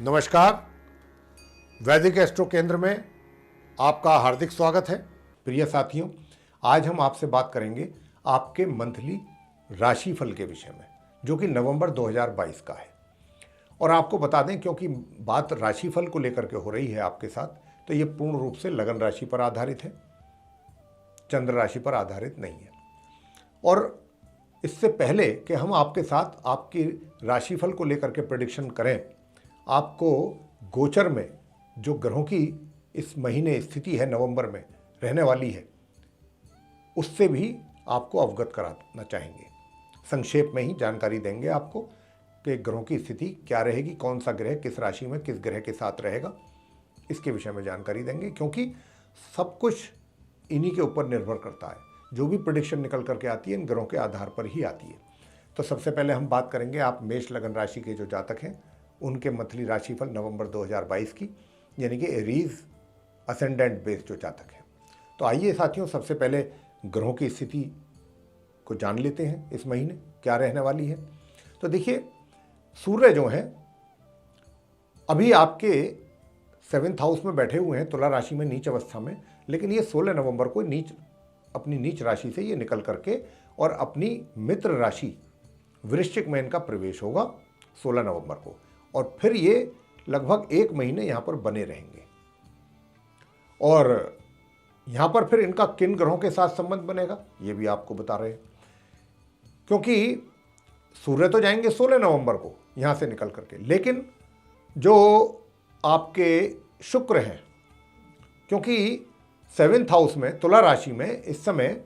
नमस्कार। वैदिक एस्ट्रो केंद्र में आपका हार्दिक स्वागत है। प्रिय साथियों, आज हम आपसे बात करेंगे आपके मंथली राशिफल के विषय में, जो कि नवंबर 2022 का है। और आपको बता दें, क्योंकि बात राशिफल को लेकर के हो रही है आपके साथ, तो ये पूर्ण रूप से लगन राशि पर आधारित है, चंद्र राशि पर आधारित नहीं है। और इससे पहले कि हम आपके साथ आपकी राशिफल को लेकर के प्रेडिक्शन करें, आपको गोचर में जो ग्रहों की इस महीने स्थिति है, नवंबर में रहने वाली है, उससे भी आपको अवगत कराना चाहेंगे। संक्षेप में ही जानकारी देंगे आपको कि ग्रहों की स्थिति क्या रहेगी, कौन सा ग्रह किस राशि में किस ग्रह के साथ रहेगा, इसके विषय में जानकारी देंगे। क्योंकि सब कुछ इन्हीं के ऊपर निर्भर करता है। जो भी प्रेडिक्शन निकल करके आती है इन ग्रहों के आधार पर ही आती है। तो सबसे पहले हम बात करेंगे आप मेष लगन राशि के जो जातक हैं उनके मंथली राशिफल नवंबर 2022 की, यानी कि एरीज असेंडेंट बेस जो जातक हैं। तो आइए साथियों, सबसे पहले ग्रहों की स्थिति को जान लेते हैं, इस महीने क्या रहने वाली है। तो देखिए, सूर्य जो हैं अभी आपके 7th हाउस में बैठे हुए हैं, तुला राशि में नीच अवस्था में, लेकिन ये 16 नवंबर को अपनी नीच राशि से ये निकल करके और अपनी मित्र राशि वृश्चिक में इनका प्रवेश होगा 16 नवंबर को। और फिर ये लगभग 1 महीने यहाँ पर बने रहेंगे। और यहाँ पर फिर इनका किन ग्रहों के साथ संबंध बनेगा ये भी आपको बता रहे हैं। क्योंकि सूर्य तो जाएंगे 16 नवंबर को यहाँ से निकल करके, लेकिन जो आपके शुक्र हैं, क्योंकि 7th हाउस में तुला राशि में इस समय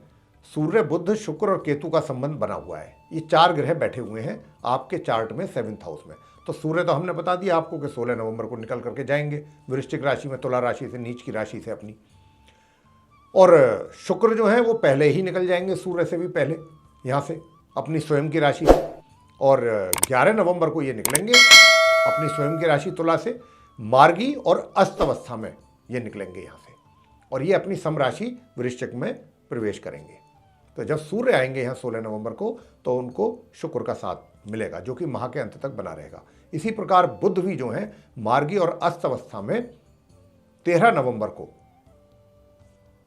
सूर्य, बुध, शुक्र और केतु का संबंध बना हुआ है। ये 4 ग्रह बैठे हुए हैं आपके चार्ट में 7th हाउस में। तो सूर्य तो हमने बता दिया आपको कि 16 नवंबर को निकल करके जाएंगे वृश्चिक राशि में, तुला राशि से, नीच की राशि से अपनी। और शुक्र जो है वो पहले ही निकल जाएंगे, सूर्य से भी पहले, यहाँ से अपनी स्वयं की राशि से। और 11 नवंबर को ये निकलेंगे अपनी स्वयं की राशि तुला से, मार्गी और अस्त अवस्था में ये निकलेंगे यहाँ से, और ये अपनी सम राशि वृश्चिक में प्रवेश करेंगे। तो जब सूर्य आएंगे यहाँ 16 नवंबर को, तो उनको शुक्र का साथ मिलेगा, जो कि माह के अंत तक बना रहेगा। इसी प्रकार बुध भी जो है मार्गी और अस्त अवस्था में 13 नवंबर को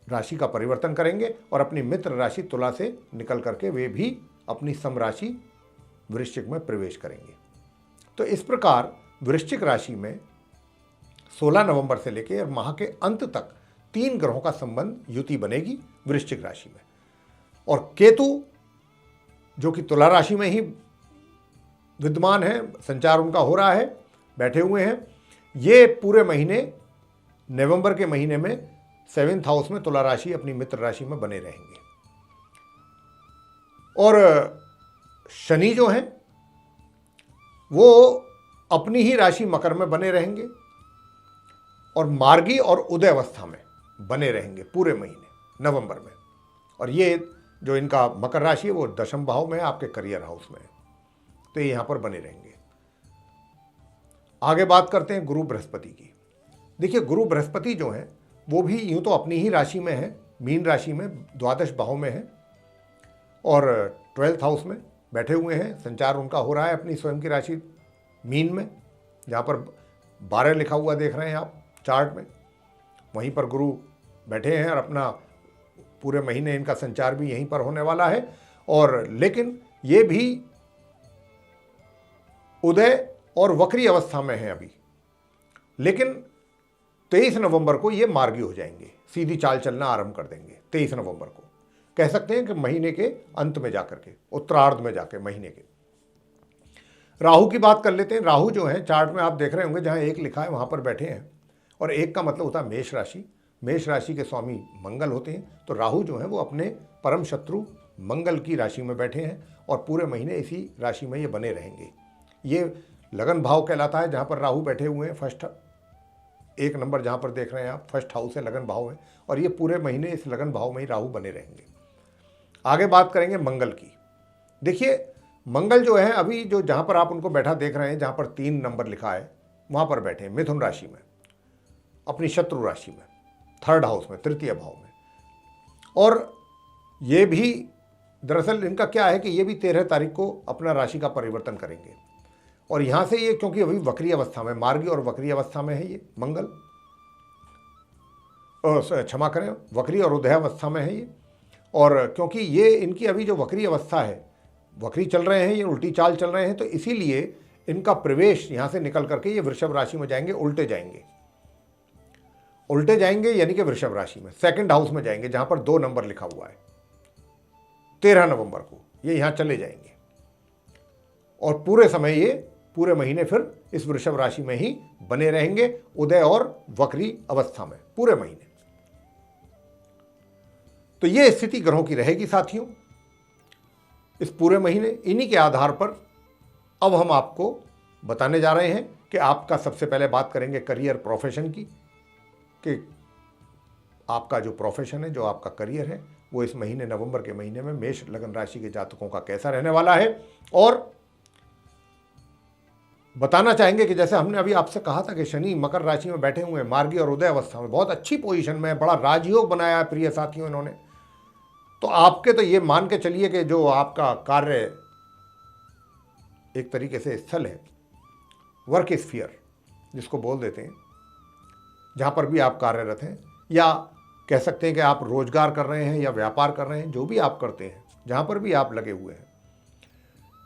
राशि का परिवर्तन करेंगे और अपनी मित्र राशि तुला से निकल करके वे भी अपनी सम राशि वृश्चिक में प्रवेश करेंगे। तो इस प्रकार वृश्चिक राशि में 16 नवंबर से लेकर माह के अंत तक 3 ग्रहों का संबंध, युति बनेगी वृश्चिक राशि में। और केतु जो कि तुला राशि में ही विद्यमान है, संचार उनका हो रहा है, बैठे हुए हैं, ये पूरे महीने नवंबर के महीने में 7th हाउस में तुला राशि अपनी मित्र राशि में बने रहेंगे। और शनि जो हैं वो अपनी ही राशि मकर में बने रहेंगे और मार्गी और उदय अवस्था में बने रहेंगे पूरे महीने नवंबर में। और ये जो इनका मकर राशि है वो 10वें भाव में है, आपके करियर हाउस में है, तो ये यहाँ पर बने रहेंगे। आगे बात करते हैं गुरु बृहस्पति की। देखिए, गुरु बृहस्पति जो हैं वो भी यूँ तो अपनी ही राशि में है, मीन राशि में, द्वादश भाव में है और 12th हाउस में बैठे हुए हैं। संचार उनका हो रहा है अपनी स्वयं की राशि मीन में, जहाँ पर 12 लिखा हुआ देख रहे हैं आप चार्ट में, वहीं पर गुरु बैठे हैं और अपना पूरे महीने इनका संचार भी यहीं पर होने वाला है। और लेकिन ये भी उदय और वक्री अवस्था में है अभी, लेकिन 23 नवंबर को ये मार्गी हो जाएंगे, सीधी चाल चलना आरंभ कर देंगे। 23 नवंबर को कह सकते हैं कि महीने के अंत में जाकर के, उत्तरार्ध में जाकर महीने के। राहु की बात कर लेते हैं। राहु जो है चार्ट में आप देख रहे होंगे, जहां 1 लिखा है वहां पर बैठे हैं, और 1 का मतलब होता है मेष राशि। मेष राशि के स्वामी मंगल होते हैं। तो राहु जो है वो अपने परम शत्रु मंगल की राशि में बैठे हैं और पूरे महीने इसी राशि में ये बने रहेंगे। ये लगन भाव कहलाता है, जहाँ पर राहु बैठे हुए हैं। फर्स्ट 1 नंबर जहाँ पर देख रहे हैं आप, फर्स्ट हाउस है, लगन भाव है, और ये पूरे महीने इस लगन भाव में ही राहु बने रहेंगे। आगे बात करेंगे मंगल की। देखिए, मंगल जो है अभी जो जहाँ पर आप उनको बैठा देख रहे हैं, जहाँ पर 3 नंबर लिखा है, वहाँ पर बैठे हैं मिथुन राशि में, अपनी शत्रु राशि में, 3rd हाउस में, तृतीय भाव में। और ये भी दरअसल इनका क्या है कि ये भी 13 तारीख को अपना राशि का परिवर्तन करेंगे और यहाँ से ये क्योंकि अभी वक्री अवस्था में, मार्गी और वक्री अवस्था में है ये मंगल, क्षमा करें, वक्री और उदय अवस्था में है ये। और क्योंकि ये इनकी अभी जो वक्री अवस्था है, वक्री चल रहे हैं, ये उल्टी चाल चल रहे हैं, तो इसीलिए इनका प्रवेश यहाँ से निकल करके ये वृषभ राशि में जाएंगे, उल्टे जाएंगे। उल्टे जाएंगे यानी कि वृषभ राशि में सेकंड हाउस में जाएंगे, जहाँ पर 2 नंबर लिखा हुआ है। 13 नवंबर को ये यहाँ चले जाएंगे और पूरे समय ये पूरे महीने फिर इस वृषभ राशि में ही बने रहेंगे, उदय और वक्री अवस्था में पूरे महीने। तो ये स्थिति ग्रहों की रहेगी साथियों इस पूरे महीने। इन्हीं के आधार पर अब हम आपको बताने जा रहे हैं कि आपका, सबसे पहले बात करेंगे करियर प्रोफेशन की, कि आपका जो प्रोफेशन है, जो आपका करियर है, वो इस महीने नवंबर के महीने में मेष लगन राशि के जातकों का कैसा रहने वाला है। और बताना चाहेंगे कि जैसे हमने अभी आपसे कहा था कि शनि मकर राशि में बैठे हुए हैं, मार्गी और उदय अवस्था में, बहुत अच्छी पोजीशन में है, बड़ा राजयोग बनाया है प्रिय साथियों इन्होंने। तो आपके तो ये मान के चलिए कि जो आपका कार्य एक तरीके से स्थल है, वर्क स्फीयर जिसको बोल देते हैं, जहाँ पर भी आप कार्यरत हैं, या कह सकते हैं कि आप रोजगार कर रहे हैं या व्यापार कर रहे हैं, जो भी आप करते हैं, जहाँ पर भी आप लगे हुए हैं,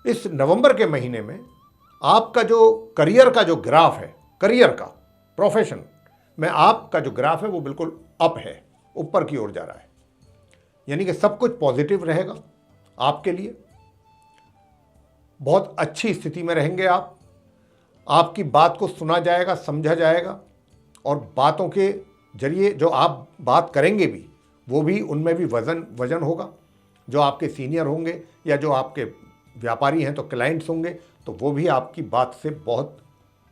इस नवंबर के महीने में आपका जो करियर का जो ग्राफ है, करियर का, प्रोफेशन में आपका जो ग्राफ है वो बिल्कुल अप है, ऊपर की ओर जा रहा है। यानी कि सब कुछ पॉजिटिव रहेगा आपके लिए, बहुत अच्छी स्थिति में रहेंगे आप, आपकी बात को सुना जाएगा, समझा जाएगा, और बातों के जरिए जो आप बात करेंगे भी, वो भी, उनमें भी वजन होगा। जो आपके सीनियर होंगे या जो आपके व्यापारी हैं तो क्लाइंट्स होंगे, तो वो भी आपकी बात से बहुत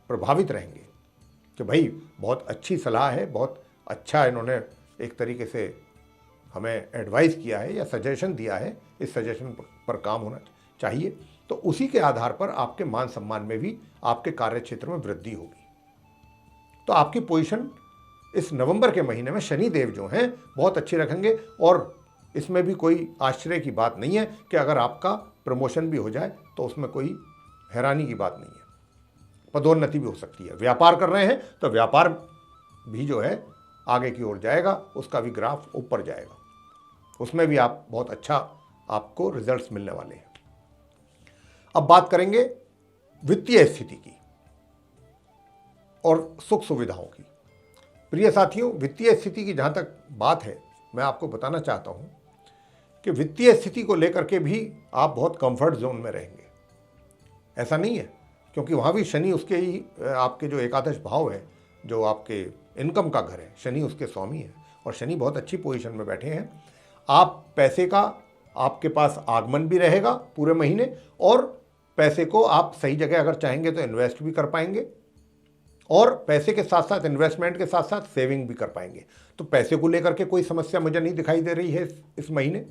प्रभावित रहेंगे कि भाई बहुत अच्छी सलाह है, बहुत अच्छा इन्होंने एक तरीके से हमें एडवाइस किया है या सजेशन दिया है, इस सजेशन पर काम होना चाहिए। तो उसी के आधार पर आपके मान सम्मान में भी, आपके कार्य क्षेत्र में वृद्धि होगी। तो आपकी पोजीशन इस नवंबर के महीने में शनिदेव जो हैं बहुत अच्छे रखेंगे। और इसमें भी कोई आश्चर्य की बात नहीं है कि अगर आपका प्रमोशन भी हो जाए तो उसमें कोई हैरानी की बात नहीं है, पदोन्नति भी हो सकती है। व्यापार कर रहे हैं तो व्यापार भी जो है आगे की ओर जाएगा, उसका भी ग्राफ ऊपर जाएगा, उसमें भी आप बहुत अच्छा आपको रिजल्ट्स मिलने वाले हैं। अब बात करेंगे वित्तीय स्थिति की और सुख सुविधाओं की। प्रिय साथियों, वित्तीय स्थिति की जहाँ तक बात है, मैं आपको बताना चाहता हूँ कि वित्तीय स्थिति को लेकर के भी आप बहुत कंफर्ट जोन में रहेंगे। ऐसा नहीं है, क्योंकि वहाँ भी शनि उसके ही, आपके जो एकादश भाव है, जो आपके इनकम का घर है, शनि उसके स्वामी है, और शनि बहुत अच्छी पोजीशन में बैठे हैं। आप पैसे का, आपके पास आगमन भी रहेगा पूरे महीने, और पैसे को आप सही जगह अगर चाहेंगे तो इन्वेस्ट भी कर पाएंगे, और पैसे के साथ साथ, इन्वेस्टमेंट के साथ साथ सेविंग भी कर पाएंगे। तो पैसे को लेकर के कोई समस्या मुझे नहीं दिखाई दे रही है इस महीने।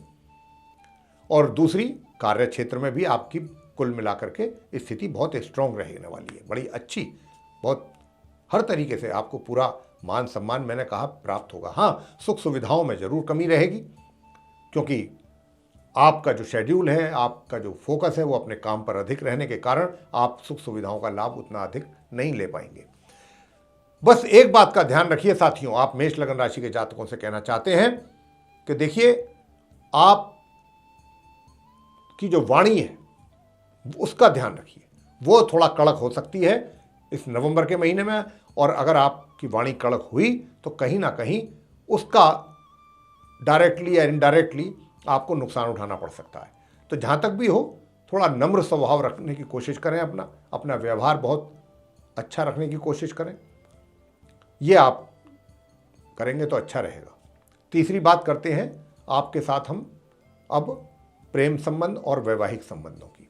और दूसरी, कार्य क्षेत्र में भी आपकी कुल मिलाकर के स्थिति बहुत स्ट्रांग रहने वाली है, बड़ी अच्छी, बहुत हर तरीके से आपको पूरा मान सम्मान, मैंने कहा, प्राप्त होगा। हाँ, सुख सुविधाओं में जरूर कमी रहेगी, क्योंकि आपका जो शेड्यूल है, आपका जो फोकस है, वो अपने काम पर अधिक रहने के कारण आप सुख सुविधाओं का लाभ उतना अधिक नहीं ले पाएंगे। बस एक बात का ध्यान रखिए साथियों, आप मेष लगन राशि के जातकों से कहना चाहते हैं कि देखिए, आप की जो वाणी है उसका ध्यान रखिए, वो थोड़ा कड़क हो सकती है इस नवंबर के महीने में। और अगर आपकी वाणी कड़क हुई तो कहीं ना कहीं उसका डायरेक्टली या इनडायरेक्टली आपको नुकसान उठाना पड़ सकता है। तो जहाँ तक भी हो, थोड़ा नम्र स्वभाव रखने की कोशिश करें, अपना व्यवहार बहुत अच्छा रखने की कोशिश करें। ये आप करेंगे तो अच्छा रहेगा। तीसरी बात करते हैं आपके साथ हम अब प्रेम संबंध और वैवाहिक संबंधों की।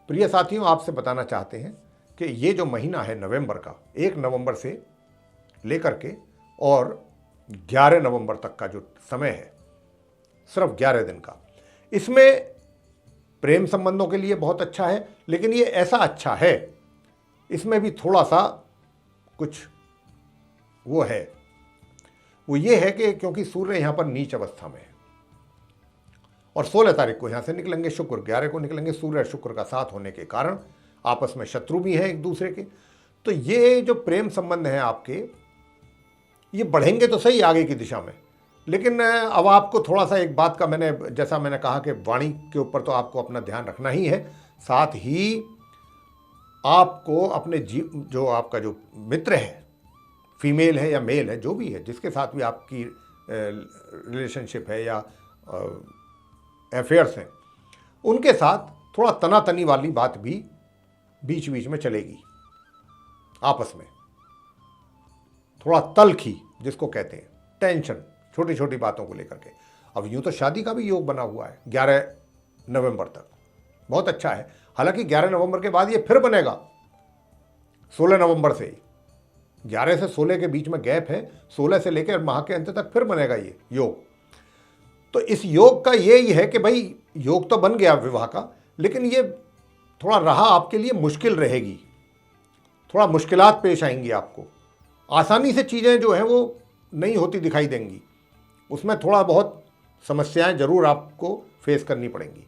प्रिय साथियों, आपसे बताना चाहते हैं कि ये जो महीना है नवंबर का, 1 नवंबर से लेकर के और 11 नवंबर तक का जो समय है, सिर्फ 11 दिन का, इसमें प्रेम संबंधों के लिए बहुत अच्छा है। लेकिन ये ऐसा अच्छा है, इसमें भी थोड़ा सा कुछ वो है, वो ये है कि क्योंकि सूर्य यहाँ पर नीच अवस्था में है और 16 तारीख को यहाँ से निकलेंगे शुक्र, 11 को निकलेंगे, सूर्य शुक्र का साथ होने के कारण आपस में शत्रु भी हैं एक दूसरे के। तो ये जो प्रेम संबंध हैं आपके, ये बढ़ेंगे तो सही आगे की दिशा में, लेकिन अब आपको थोड़ा सा एक बात का जैसा मैंने कहा कि वाणी के ऊपर तो आपको अपना ध्यान रखना ही है, साथ ही आपको अपने जो आपका जो मित्र है, फीमेल है या मेल है, जो भी है, जिसके साथ भी आपकी रिलेशनशिप है या अफेयर्स हैं, उनके साथ थोड़ा तनातनी वाली बात भी बीच बीच में चलेगी। आपस में थोड़ा तलखी जिसको कहते हैं, टेंशन, छोटी छोटी बातों को लेकर के। अब यूँ तो शादी का भी योग बना हुआ है 11 नवंबर तक, बहुत अच्छा है। हालांकि 11 नवंबर के बाद ये फिर बनेगा 16 नवंबर से। 11 से 16 के बीच में गैप है, 16 से लेकर माह के अंत तक फिर बनेगा ये योग। तो इस योग का यही है कि भाई योग तो बन गया विवाह का, लेकिन ये थोड़ा राह आपके लिए मुश्किल रहेगी, थोड़ा मुश्किलात पेश आएंगी आपको। आसानी से चीज़ें जो हैं वो नहीं होती दिखाई देंगी, उसमें थोड़ा बहुत समस्याएं जरूर आपको फेस करनी पड़ेंगी।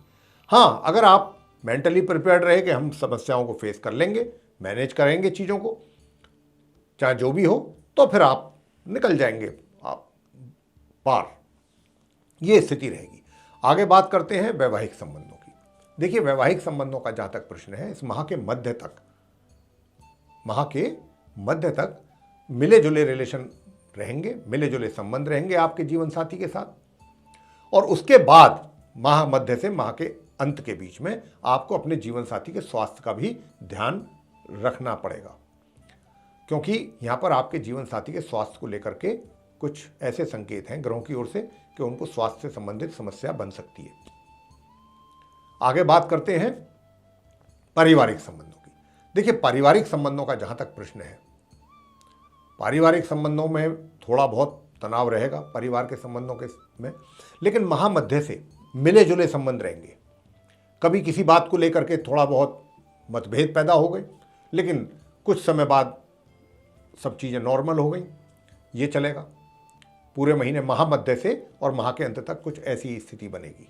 हाँ, अगर आप मेंटली प्रिपेयर्ड रहे कि हम समस्याओं को फेस कर लेंगे, मैनेज करेंगे चीज़ों को, चाहे जो भी हो, तो फिर आप निकल जाएंगे आप पार, ये स्थिति रहेगी। आगे बात करते हैं वैवाहिक संबंधों की। देखिए, वैवाहिक संबंधों का जहाँ तक प्रश्न है, इस माह के मध्य तक मिले जुले रिलेशन रहेंगे, मिले जुले संबंध रहेंगे आपके जीवन साथी के साथ। और उसके बाद माह मध्य से माह के अंत के बीच में आपको अपने जीवन साथी के स्वास्थ्य का भी ध्यान रखना पड़ेगा, क्योंकि यहाँ पर आपके जीवन साथी के स्वास्थ्य को लेकर के कुछ ऐसे संकेत हैं ग्रहों की ओर से कि उनको स्वास्थ्य से संबंधित समस्या बन सकती है। आगे बात करते हैं पारिवारिक संबंधों की। देखिए, पारिवारिक संबंधों का जहाँ तक प्रश्न है, पारिवारिक संबंधों में थोड़ा बहुत तनाव रहेगा परिवार के संबंधों के में, लेकिन महामध्य से मिले जुले संबंध रहेंगे। कभी किसी बात को लेकर के थोड़ा बहुत मतभेद पैदा हो गए, लेकिन कुछ समय बाद सब चीज़ें नॉर्मल हो गई, ये चलेगा पूरे महीने। महामध्य से और माह के अंत तक कुछ ऐसी स्थिति बनेगी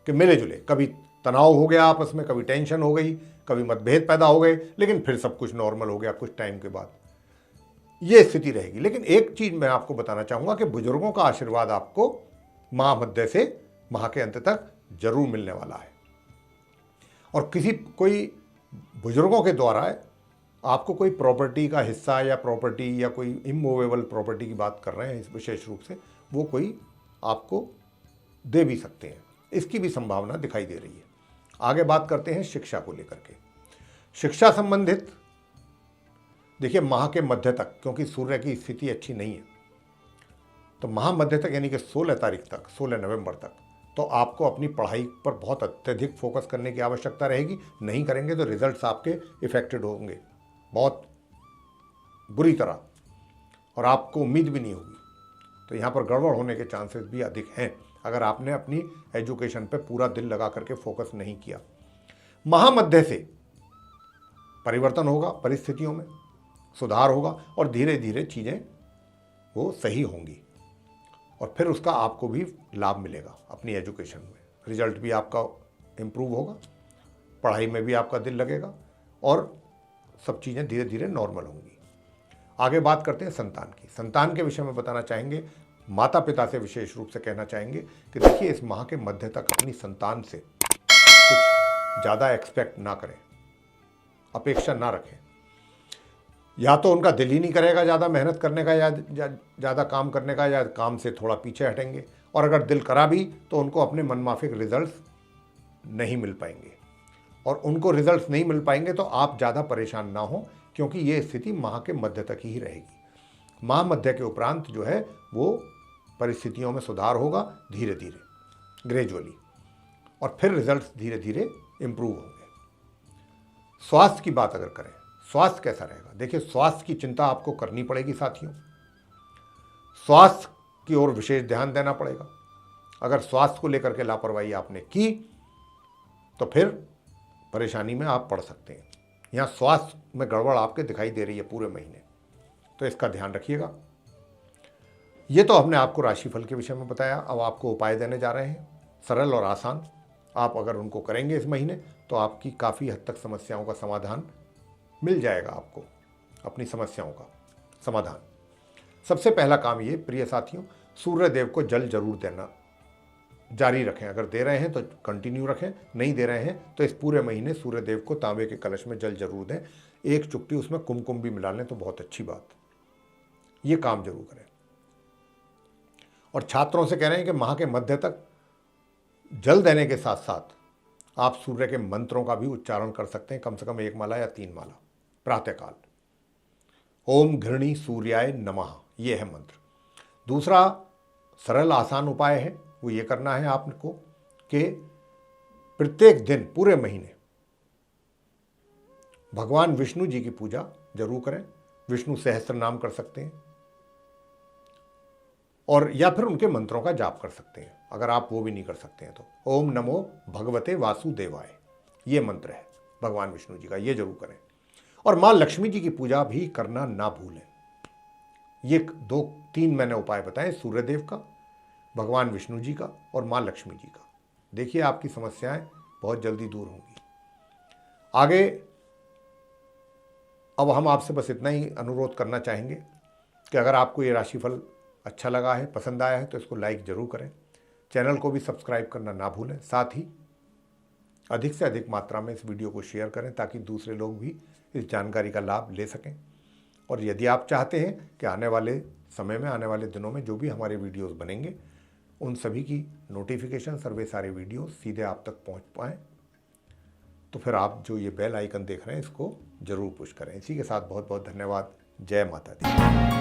कि मिले जुले, कभी तनाव हो गया आपस में, कभी टेंशन हो गई, कभी मतभेद पैदा हो गए, लेकिन फिर सब कुछ नॉर्मल हो गया कुछ टाइम के बाद, ये स्थिति रहेगी। लेकिन एक चीज़ मैं आपको बताना चाहूँगा कि बुजुर्गों का आशीर्वाद आपको माह मध्य से माह के अंत तक जरूर मिलने वाला है। और कोई बुजुर्गों के द्वारा आपको कोई प्रॉपर्टी का हिस्सा या प्रॉपर्टी या कोई इमूवेबल प्रॉपर्टी की बात कर रहे हैं इस विशेष रूप से, वो कोई आपको दे भी सकते हैं, इसकी भी संभावना दिखाई दे रही है। आगे बात करते हैं शिक्षा को लेकर के। शिक्षा संबंधित देखिए, माह के मध्य तक, क्योंकि सूर्य की स्थिति अच्छी नहीं है, तो माह मध्य तक यानी कि 16 तारीख तक, 16 नवंबर तक, तो आपको अपनी पढ़ाई पर बहुत अत्यधिक फोकस करने की आवश्यकता रहेगी। नहीं करेंगे तो रिजल्ट्स आपके इफेक्टेड होंगे बहुत बुरी तरह, और आपको उम्मीद भी नहीं होगी। तो यहाँ पर गड़बड़ होने के चांसेस भी अधिक हैं अगर आपने अपनी एजुकेशन पे पूरा दिल लगा करके फोकस नहीं किया। महामध्य से परिवर्तन होगा, परिस्थितियों में सुधार होगा और धीरे धीरे चीज़ें वो सही होंगी, और फिर उसका आपको भी लाभ मिलेगा अपनी एजुकेशन में। रिजल्ट भी आपका इम्प्रूव होगा, पढ़ाई में भी आपका दिल लगेगा और सब चीज़ें धीरे धीरे नॉर्मल होंगी। आगे बात करते हैं संतान की। संतान के विषय में बताना चाहेंगे, माता पिता से विशेष रूप से कहना चाहेंगे कि देखिए, इस माह के मध्य तक अपनी संतान से कुछ ज़्यादा एक्सपेक्ट ना करें, अपेक्षा ना रखें। या तो उनका दिल ही नहीं करेगा ज़्यादा मेहनत करने का या ज़्यादा काम करने का, या काम से थोड़ा पीछे हटेंगे, और अगर दिल करा भी तो उनको अपने मनमाफिक रिजल्ट्स नहीं मिल पाएंगे, और उनको रिजल्ट्स नहीं मिल पाएंगे तो आप ज़्यादा परेशान ना हो, क्योंकि ये स्थिति माह के मध्य तक ही रहेगी। माह मध्य के उपरांत जो है वो परिस्थितियों में सुधार होगा धीरे धीरे, ग्रेजुअली, और फिर रिजल्ट्स धीरे धीरे इम्प्रूव होंगे। स्वास्थ्य की बात अगर करें, स्वास्थ्य कैसा रहेगा? देखिए, स्वास्थ्य की चिंता आपको करनी पड़ेगी साथियों, स्वास्थ्य की ओर विशेष ध्यान देना पड़ेगा। अगर स्वास्थ्य को लेकर के लापरवाही आपने की तो फिर परेशानी में आप पड़ सकते हैं। यहाँ स्वास्थ्य में गड़बड़ आपके दिखाई दे रही है पूरे महीने, तो इसका ध्यान रखिएगा। ये तो हमने आपको राशिफल के विषय में बताया। अब आपको उपाय देने जा रहे हैं, सरल और आसान। आप अगर उनको करेंगे इस महीने तो आपकी काफ़ी हद तक समस्याओं का समाधान मिल जाएगा आपको, अपनी समस्याओं का समाधान। सबसे पहला काम ये प्रिय साथियों, सूर्य देव को जल जरूर देना जारी रखें। अगर दे रहे हैं तो कंटिन्यू रखें, नहीं दे रहे हैं तो इस पूरे महीने सूर्य देव को तांबे के कलश में जल जरूर दें। एक चुटकी उसमें कुमकुम भी मिला लें तो बहुत अच्छी बात, ये काम जरूर करें। और छात्रों से कह रहे हैं कि माह के मध्य तक जल देने के साथ साथ आप सूर्य के मंत्रों का भी उच्चारण कर सकते हैं, कम से कम 1 माला या 3 माला प्रातःकाल। ओम घृणी सूर्याय नमः, ये है मंत्र। दूसरा सरल आसान उपाय है, वो ये करना है आपको कि प्रत्येक दिन पूरे महीने भगवान विष्णु जी की पूजा जरूर करें। विष्णु सहस्त्र नाम कर सकते हैं और या फिर उनके मंत्रों का जाप कर सकते हैं। अगर आप वो भी नहीं कर सकते हैं तो ओम नमो भगवते वासुदेवाय, ये मंत्र है भगवान विष्णु जी का, ये जरूर करें। और माँ लक्ष्मी जी की पूजा भी करना ना भूलें। ये 2-3 मैंने उपाय बताए, सूर्यदेव का, भगवान विष्णु जी का और माँ लक्ष्मी जी का। देखिए आपकी समस्याएं बहुत जल्दी दूर होंगी। आगे अब हम आपसे बस इतना ही अनुरोध करना चाहेंगे कि अगर आपको ये राशिफल अच्छा लगा है, पसंद आया है, तो इसको लाइक जरूर करें। चैनल को भी सब्सक्राइब करना ना भूलें। साथ ही अधिक से अधिक मात्रा में इस वीडियो को शेयर करें ताकि दूसरे लोग भी इस जानकारी का लाभ ले सकें। और यदि आप चाहते हैं कि आने वाले समय में, आने वाले दिनों में जो भी हमारे वीडियोस बनेंगे उन सभी की नोटिफिकेशन, सर्वे सारे वीडियो सीधे आप तक पहुंच पाएँ, तो फिर आप जो ये बेल आइकन देख रहे हैं इसको जरूर पुश करें। इसी के साथ बहुत बहुत धन्यवाद। जय माता दी।